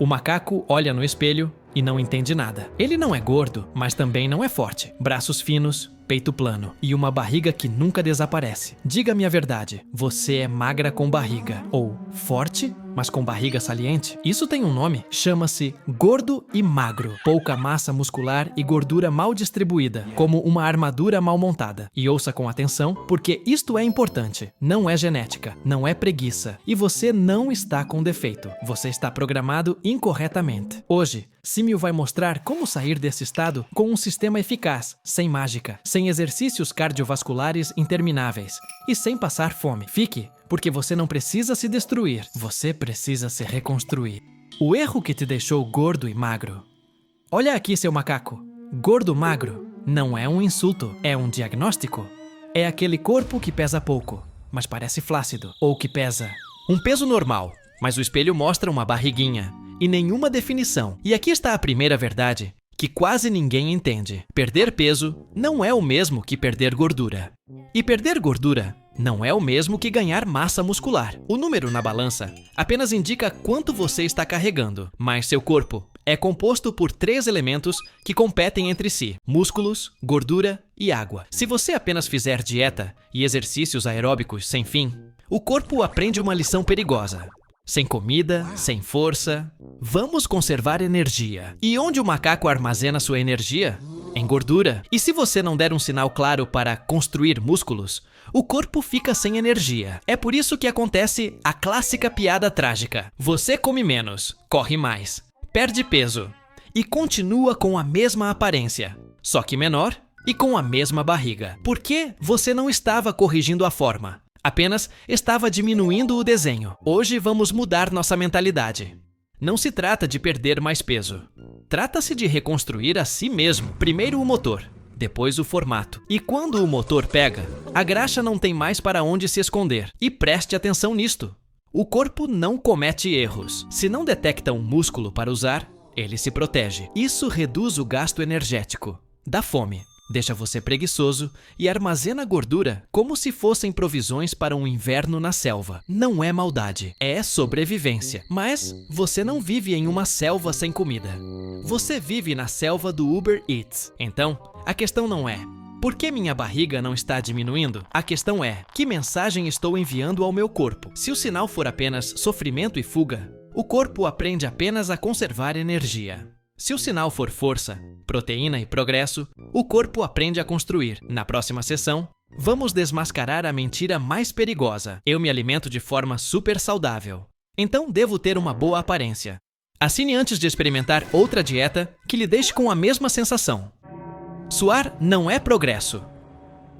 O macaco olha no espelho e não entende nada. Ele não é gordo, mas também não é forte. Braços finos, peito plano e uma barriga que nunca desaparece. Diga-me a verdade, você é magra com barriga ou forte, mas com barriga saliente? Isso tem um nome, chama-se gordo e magro. Pouca massa muscular e gordura mal distribuída, como uma armadura mal montada. E ouça com atenção, porque isto é importante. Não é genética, não é preguiça. E você não está com defeito. Você está programado incorretamente. Hoje, Símio vai mostrar como sair desse estado com um sistema eficaz, sem mágica, sem exercícios cardiovasculares intermináveis e sem passar fome. Fique, porque você não precisa se destruir, você precisa se reconstruir. O erro que te deixou gordo e magro. Olha aqui, seu macaco. Gordo-magro não é um insulto, é um diagnóstico. É aquele corpo que pesa pouco, mas parece flácido, ou que pesa um peso normal, mas o espelho mostra uma barriguinha e nenhuma definição. E aqui está a primeira verdade que quase ninguém entende. Perder peso não é o mesmo que perder gordura. E perder gordura não é o mesmo que ganhar massa muscular. O número na balança apenas indica quanto você está carregando, mas seu corpo é composto por 3 elementos que competem entre si: músculos, gordura e água. Se você apenas fizer dieta e exercícios aeróbicos sem fim, o corpo aprende uma lição perigosa. Sem comida, sem força, vamos conservar energia. E onde o macaco armazena sua energia? Em gordura. E se você não der um sinal claro para construir músculos, o corpo fica sem energia. É por isso que acontece a clássica piada trágica. Você come menos, corre mais, perde peso e continua com a mesma aparência, só que menor e com a mesma barriga. Por que você não estava corrigindo a forma? Apenas estava diminuindo o desenho. Hoje vamos mudar nossa mentalidade. Não se trata de perder mais peso. Trata-se de reconstruir a si mesmo. Primeiro o motor, depois o formato. E quando o motor pega, a graxa não tem mais para onde se esconder. E preste atenção nisto. O corpo não comete erros. Se não detecta um músculo para usar, ele se protege. Isso reduz o gasto energético, dá fome, deixa você preguiçoso e armazena gordura como se fossem provisões para um inverno na selva. Não é maldade, é sobrevivência. Mas você não vive em uma selva sem comida. Você vive na selva do Uber Eats. Então, a questão não é: por que minha barriga não está diminuindo? A questão é: que mensagem estou enviando ao meu corpo? Se o sinal for apenas sofrimento e fuga, o corpo aprende apenas a conservar energia. Se o sinal for força, proteína e progresso, o corpo aprende a construir. Na próxima sessão, vamos desmascarar a mentira mais perigosa. Eu me alimento de forma super saudável, então devo ter uma boa aparência. Assine antes de experimentar outra dieta que lhe deixe com a mesma sensação. Suar não é progresso.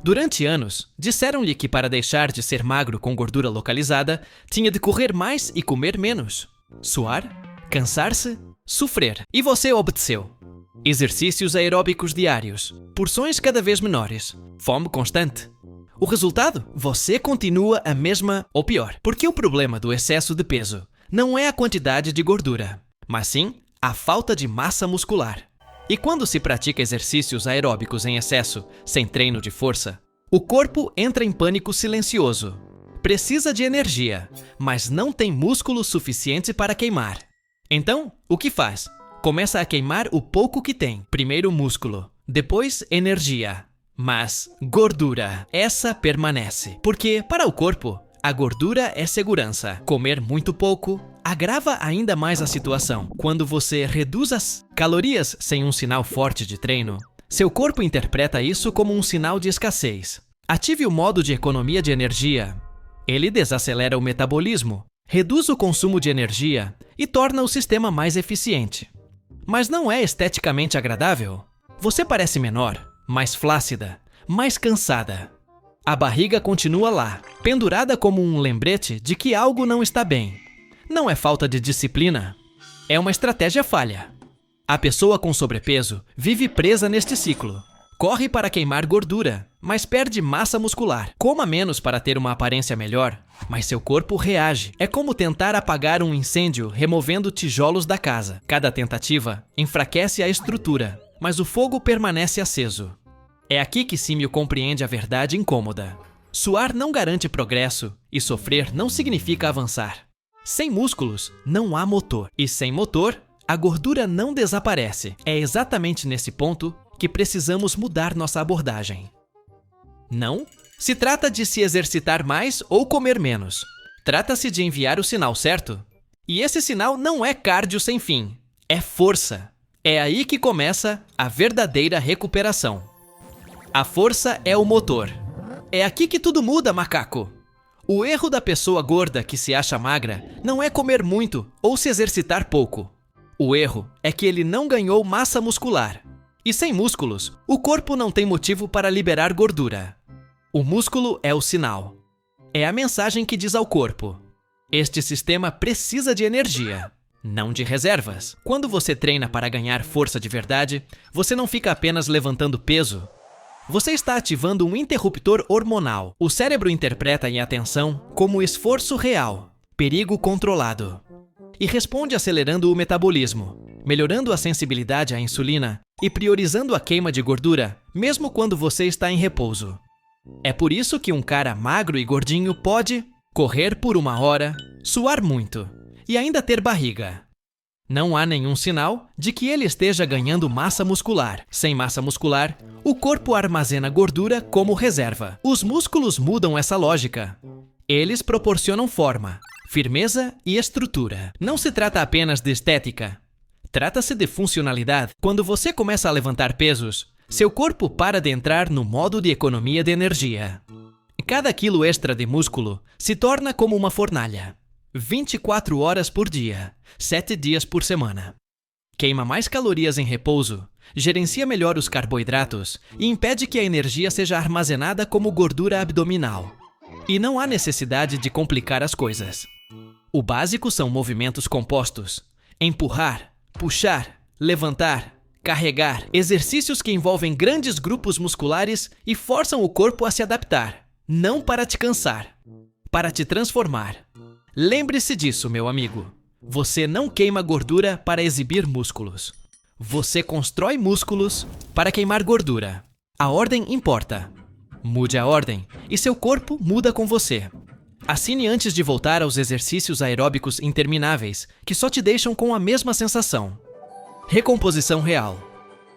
Durante anos, disseram-lhe que para deixar de ser magro com gordura localizada, tinha de correr mais e comer menos. Suar, cansar-se, sofrer. E você obedeceu. Exercícios aeróbicos diários, porções cada vez menores, fome constante. O resultado? Você continua a mesma ou pior. Porque o problema do excesso de peso não é a quantidade de gordura, mas sim a falta de massa muscular. E quando se pratica exercícios aeróbicos em excesso, sem treino de força, o corpo entra em pânico silencioso. Precisa de energia, mas não tem músculo suficiente para queimar. Então, o que faz? Começa a queimar o pouco que tem. Primeiro músculo, depois energia. Mas gordura, essa permanece. Porque, para o corpo, a gordura é segurança. Comer muito pouco agrava ainda mais a situação. Quando você reduz as calorias sem um sinal forte de treino, seu corpo interpreta isso como um sinal de escassez. Ative o modo de economia de energia. Ele desacelera o metabolismo, reduz o consumo de energia e torna o sistema mais eficiente. Mas não é esteticamente agradável? Você parece menor, mais flácida, mais cansada. A barriga continua lá, pendurada como um lembrete de que algo não está bem. Não é falta de disciplina, é uma estratégia falha. A pessoa com sobrepeso vive presa neste ciclo. Corre para queimar gordura, mas perde massa muscular. Coma menos para ter uma aparência melhor, mas seu corpo reage. É como tentar apagar um incêndio removendo tijolos da casa. Cada tentativa enfraquece a estrutura, mas o fogo permanece aceso. É aqui que Símio compreende a verdade incômoda. Suar não garante progresso e sofrer não significa avançar. Sem músculos, não há motor. E sem motor, a gordura não desaparece. É exatamente nesse ponto que precisamos mudar nossa abordagem. Não se trata de se exercitar mais ou comer menos. Trata-se de enviar o sinal certo. E esse sinal não é cardio sem fim. É força. É aí que começa a verdadeira recuperação. A força é o motor. É aqui que tudo muda, macaco. O erro da pessoa gorda que se acha magra não é comer muito ou se exercitar pouco. O erro é que ele não ganhou massa muscular. E sem músculos, o corpo não tem motivo para liberar gordura. O músculo é o sinal. É a mensagem que diz ao corpo: este sistema precisa de energia, não de reservas. Quando você treina para ganhar força de verdade, você não fica apenas levantando peso. Você está ativando um interruptor hormonal. O cérebro interpreta em atenção como esforço real, perigo controlado, e responde acelerando o metabolismo, melhorando a sensibilidade à insulina e priorizando a queima de gordura, mesmo quando você está em repouso. É por isso que um cara magro e gordinho pode correr por 1 hora, suar muito e ainda ter barriga. Não há nenhum sinal de que ele esteja ganhando massa muscular. Sem massa muscular, o corpo armazena gordura como reserva. Os músculos mudam essa lógica. Eles proporcionam forma, firmeza e estrutura. Não se trata apenas de estética. Trata-se de funcionalidade. Quando você começa a levantar pesos, seu corpo para de entrar no modo de economia de energia. Cada quilo extra de músculo se torna como uma fornalha. 24 horas por dia, 7 dias por semana. Queima mais calorias em repouso, gerencia melhor os carboidratos e impede que a energia seja armazenada como gordura abdominal. E não há necessidade de complicar as coisas. O básico são movimentos compostos: empurrar, puxar, levantar, carregar. Exercícios que envolvem grandes grupos musculares e forçam o corpo a se adaptar. Não para te cansar, para te transformar. Lembre-se disso, meu amigo. Você não queima gordura para exibir músculos. Você constrói músculos para queimar gordura. A ordem importa. Mude a ordem e seu corpo muda com você. Assine antes de voltar aos exercícios aeróbicos intermináveis, que só te deixam com a mesma sensação. Recomposição real.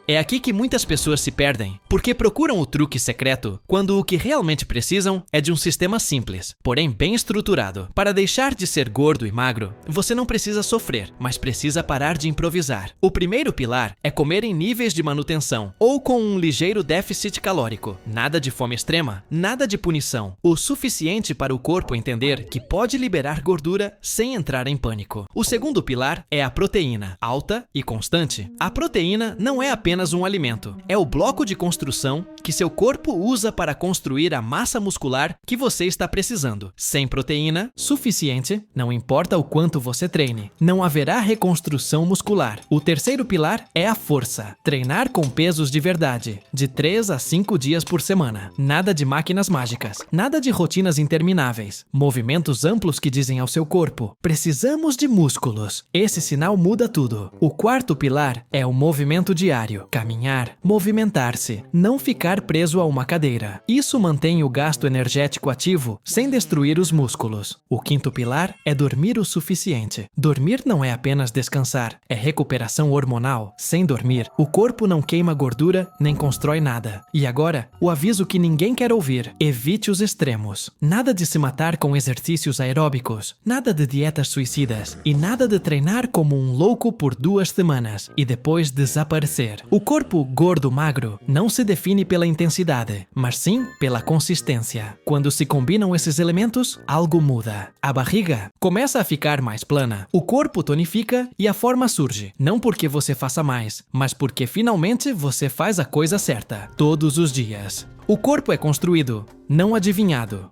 É aqui que muitas pessoas se perdem, porque procuram o truque secreto, quando o que realmente precisam é de um sistema simples, porém bem estruturado. Para deixar de ser gordo e magro, você não precisa sofrer, mas precisa parar de improvisar. O primeiro pilar é comer em níveis de manutenção, ou com um ligeiro déficit calórico. Nada de fome extrema, nada de punição. O suficiente para o corpo entender que pode liberar gordura sem entrar em pânico. O segundo pilar é a proteína, alta e constante. A proteína não é apenas um alimento. É o bloco de construção que seu corpo usa para construir a massa muscular que você está precisando. Sem proteína suficiente, não importa o quanto você treine, não haverá reconstrução muscular. O terceiro pilar é a força. Treinar com pesos de verdade, de 3 a 5 dias por semana. Nada de máquinas mágicas, nada de rotinas intermináveis. Movimentos amplos que dizem ao seu corpo: precisamos de músculos. Esse sinal muda tudo. O quarto pilar é o movimento diário. Caminhar, movimentar-se, não ficar preso a uma cadeira. Isso mantém o gasto energético ativo sem destruir os músculos. O quinto pilar é dormir o suficiente. Dormir não é apenas descansar, é recuperação hormonal. Sem dormir, o corpo não queima gordura nem constrói nada. E agora, o aviso que ninguém quer ouvir: evite os extremos. Nada de se matar com exercícios aeróbicos, nada de dietas suicidas e nada de treinar como um louco por 2 semanas e depois desaparecer. O corpo gordo-magro não se define pela intensidade, mas sim pela consistência. Quando se combinam esses elementos, algo muda. A barriga começa a ficar mais plana, o corpo tonifica e a forma surge. Não porque você faça mais, mas porque finalmente você faz a coisa certa, todos os dias. O corpo é construído, não adivinhado.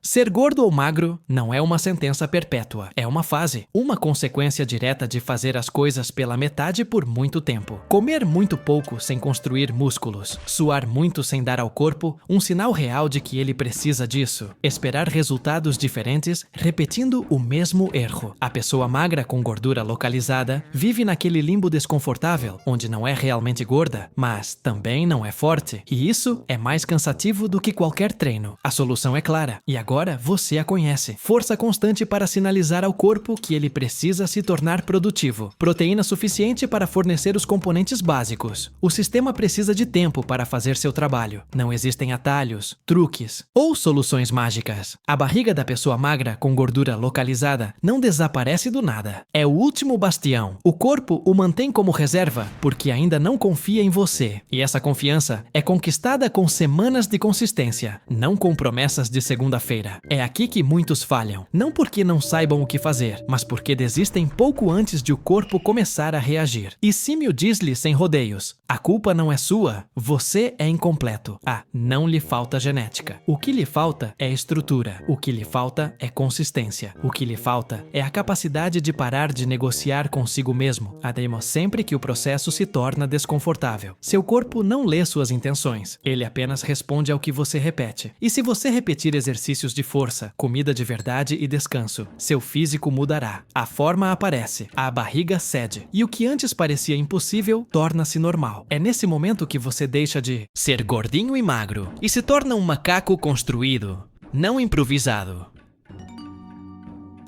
Ser gordo ou magro não é uma sentença perpétua, é uma fase, uma consequência direta de fazer as coisas pela metade por muito tempo. Comer muito pouco sem construir músculos, suar muito sem dar ao corpo um sinal real de que ele precisa disso, esperar resultados diferentes repetindo o mesmo erro. A pessoa magra com gordura localizada vive naquele limbo desconfortável, onde não é realmente gorda, mas também não é forte, e isso é mais cansativo do que qualquer treino. A solução é clara, e agora agora você a conhece. Força constante para sinalizar ao corpo que ele precisa se tornar produtivo. Proteína suficiente para fornecer os componentes básicos. O sistema precisa de tempo para fazer seu trabalho. Não existem atalhos, truques ou soluções mágicas. A barriga da pessoa magra com gordura localizada não desaparece do nada. É o último bastião. O corpo o mantém como reserva porque ainda não confia em você. E essa confiança é conquistada com semanas de consistência, não com promessas de segunda-feira. É aqui que muitos falham. Não porque não saibam o que fazer, mas porque desistem pouco antes de o corpo começar a reagir. E Símio diz-lhe sem rodeios: a culpa não é sua, você é incompleto. Não lhe falta genética. O que lhe falta é estrutura. O que lhe falta é consistência. O que lhe falta é a capacidade de parar de negociar consigo mesmo, sempre que o processo se torna desconfortável. Seu corpo não lê suas intenções. Ele apenas responde ao que você repete. E se você repetir exercícios de força, comida de verdade e descanso, seu físico mudará. A forma aparece, a barriga cede. E o que antes parecia impossível torna-se normal. É nesse momento que você deixa de ser gordinho e magro e se torna um macaco construído, não improvisado.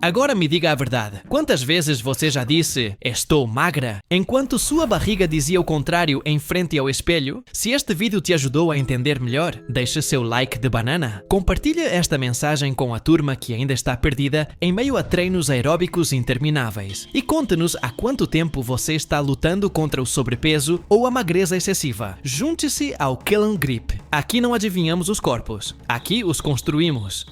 Agora me diga a verdade. Quantas vezes você já disse "estou magra" enquanto sua barriga dizia o contrário em frente ao espelho? Se este vídeo te ajudou a entender melhor, deixe seu like de banana. Compartilhe esta mensagem com a turma que ainda está perdida em meio a treinos aeróbicos intermináveis. E conte-nos há quanto tempo você está lutando contra o sobrepeso ou a magreza excessiva. Junte-se ao Kill and Grip. Aqui não adivinhamos os corpos. Aqui os construímos.